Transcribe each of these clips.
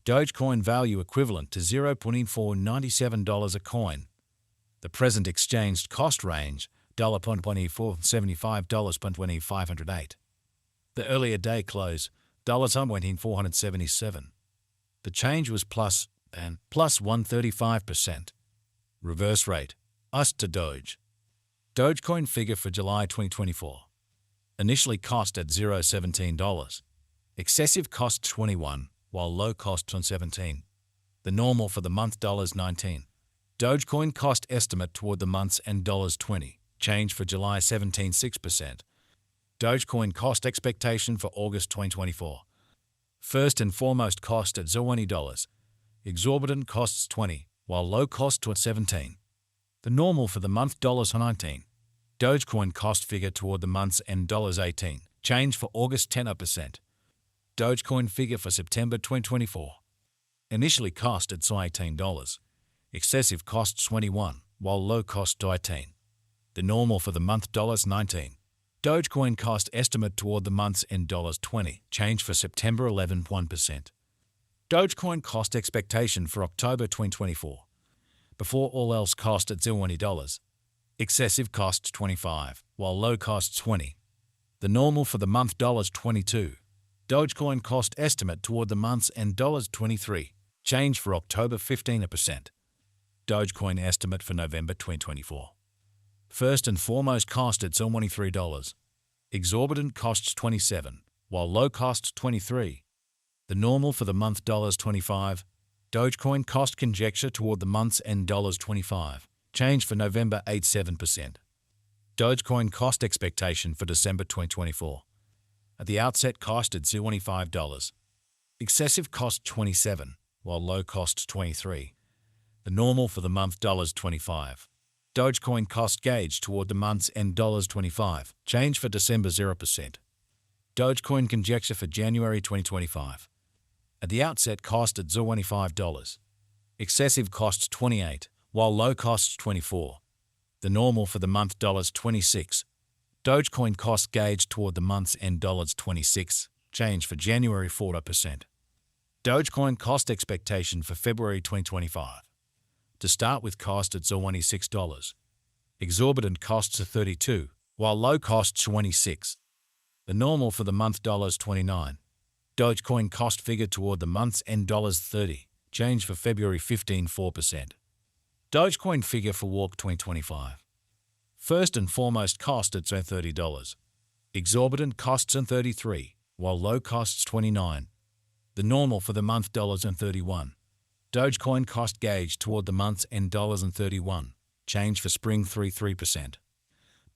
Dogecoin value equivalent to $0.497 a coin. The present exchanged cost range $0.2475.2508. The earlier day close $1.477. The change was plus 135%. Reverse rate US to Doge. Dogecoin figure for July 2024. Initially cost at $0.17. Excessive cost 21, while low cost on 17. The normal for the month $19. Dogecoin cost estimate toward the months and $20. Change for July 17.6%. Dogecoin cost expectation for August 2024. First and foremost cost at $20. Exorbitant costs 20, while low cost to 17. The normal for the month $19. Dogecoin cost figure toward the months and $18. Change for August 10%. Dogecoin figure for September 2024. Initially cost at $18. Excessive cost 21, while low cost 18. The normal for the month $19. Dogecoin cost estimate toward the months and $20. Change for September 11.1%. Dogecoin cost expectation for October 2024. Before all else cost at $20. Excessive cost 25, while low cost 20. The normal for the month $22. Dogecoin cost estimate toward the months and $23. Change for October 15%. Dogecoin estimate for November 2024. First and foremost cost at $23. Exorbitant costs 27, while low costs 23. The normal for the month $25. Dogecoin cost conjecture toward the months and $25. Change for November 87%. Dogecoin cost expectation for December 2024. At the outset cost at $25. Excessive cost 27, while low cost 23. The normal for the month $25. Dogecoin cost gauge toward the months and $25. Change for December 0%. Dogecoin conjecture for January 2025. At the outset cost at $25. Excessive costs 28, while low costs 24. The normal for the month $26. Dogecoin cost gauge toward the months and $26. Change for January 40%. Dogecoin cost expectation for February 2025. To start with cost at $26. Exorbitant costs are 32, while low costs 26. The normal for the month $29. Dogecoin cost figure toward the months and $30. Change for February 15.4%. Dogecoin figure for Walk 2025. First and foremost cost at $30. Exorbitant costs and 33, while low costs 29. The normal for the month $31. Dogecoin cost gauge toward the months and $31. Change for spring 3%.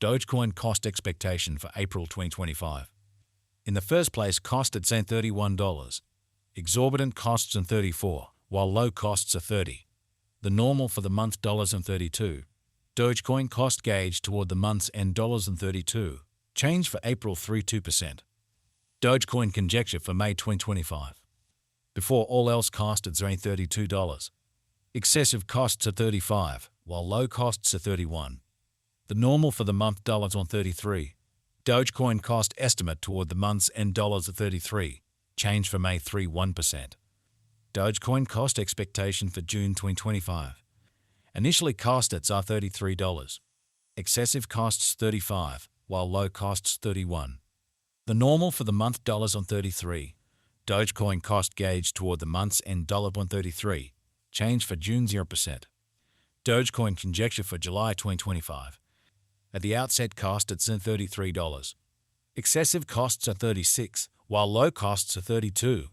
Dogecoin cost expectation for April 2025. In the first place cost at $31. Exorbitant costs and 34, while low costs are 30. The normal for the month $32. Dogecoin cost gauge toward the months and $32. Change for April 2%. Dogecoin conjecture for May 2025. Before all else cost at $32. Excessive costs are 35, while low costs are 31. The normal for the month $33. Dogecoin cost estimate toward the months and $33. Change for May 1%. Dogecoin cost expectation for June 2025. Initially cost at $33. Excessive costs 35, while low costs 31. The normal for the month $33. Dogecoin cost gauge toward the months and $33. Change for June 0%. Dogecoin conjecture for July 2025. At the outset cost at $33. Excessive costs are 36, while low costs are 32.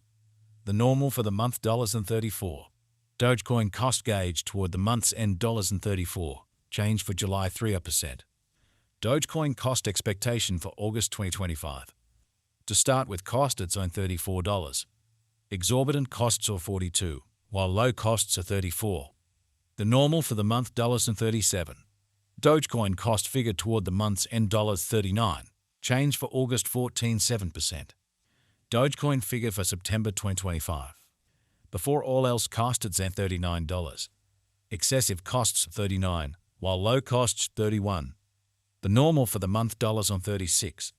The normal for the month $34. Dogecoin cost gauge toward the months and $34. Change for July 3%. Dogecoin cost expectation for August 2025. To start with cost at $34. Exorbitant costs are 42, while low costs are 34. The normal for the month $37. Dogecoin cost figure toward the months and $39. Change for August 14.7%. Dogecoin figure for September 2025. Before all else cost at $39. Excessive costs 39, while low costs 31. The normal for the month $36.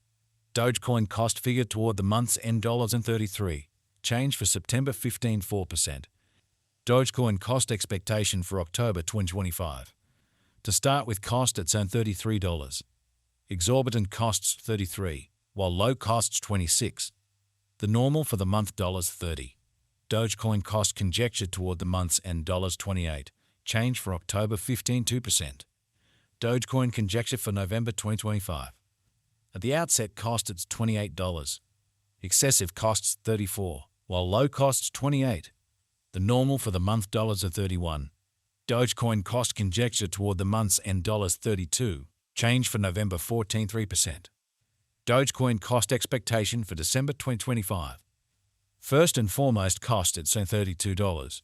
Dogecoin cost figure toward the months and $33. Change for September 15.4%. Dogecoin cost expectation for October 2025. To start with, cost at zone $33. Exorbitant costs $33, while low costs $26. The normal for the month $30. Dogecoin cost conjectured toward the month's end $28. Change for October 15.2%. Dogecoin conjecture for November 2025. At the outset, cost at $28. Excessive costs $34, while low costs $28. The normal for the month $31. Dogecoin cost conjecture toward the month's end $32. Change for November 14.3%. Dogecoin cost expectation for December 2025. First and foremost, cost at $32.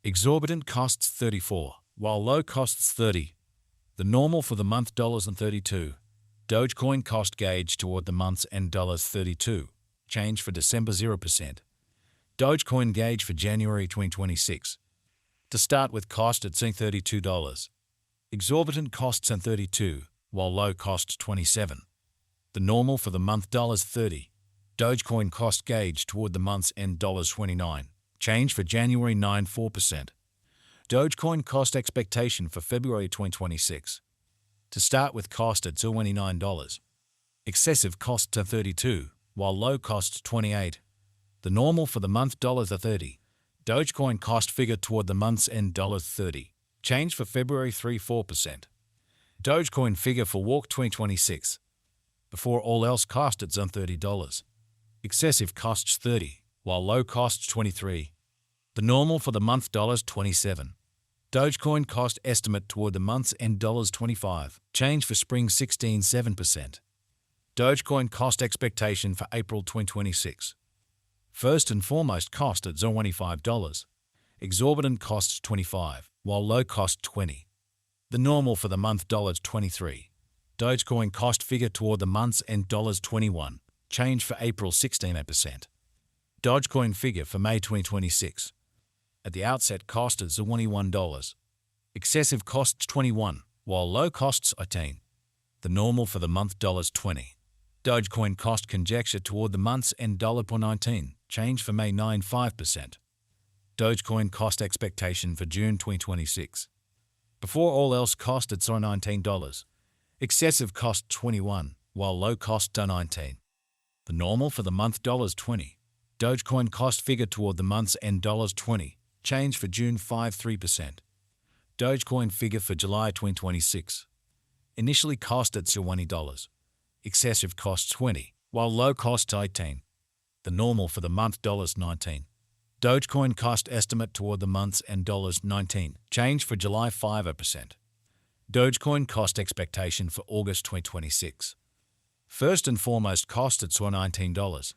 Exorbitant costs $34, while low costs $30. The normal for the month $32. Dogecoin cost gauge toward the month's end $32. Change for December 0%. Dogecoin gauge for January 2026. To start with, cost at $32. Exorbitant costs at $32, while low costs $27. The normal for the month $30. Dogecoin cost gauge toward the month's end $29. Change for January 9.4%. Dogecoin cost expectation for February 2026. To start with, cost at $29. Excessive costs at $32, while low costs $28. The normal for the month $30. Dogecoin cost figure toward the month's end $30. Change for February 3.4%. Dogecoin figure for Walk 2026. Before all else, cost at zone $30. Excessive costs $30, while low costs $23. The normal for the month $27. Dogecoin cost estimate toward the month's end $25. Change for spring 16.7%. Dogecoin cost expectation for April 2026. First and foremost, cost at $25. Exorbitant costs $25, while low cost $20. The normal for the month $23. Dogecoin cost figure toward the month's end $21. Change for April 16%. Dogecoin figure for May 2026. At the outset, cost at $21. Excessive costs $21, while low costs $18. The normal for the month $20. Dogecoin cost conjecture toward the month's end $19. Change for May 9.5%. Dogecoin cost expectation for June 2026. Before all else, cost at $19. Excessive cost $21, while low cost $19. The normal for the month $20. Dogecoin cost figure toward the month's end $20. Change for June 5.3%. Dogecoin figure for July 2026. Initially cost at $20. Excessive cost $20, while low cost $18. The normal for the month $19. Dogecoin cost estimate toward the month's end $19. Change for July 5%. Dogecoin cost expectation for August 2026. First and foremost, cost at $19.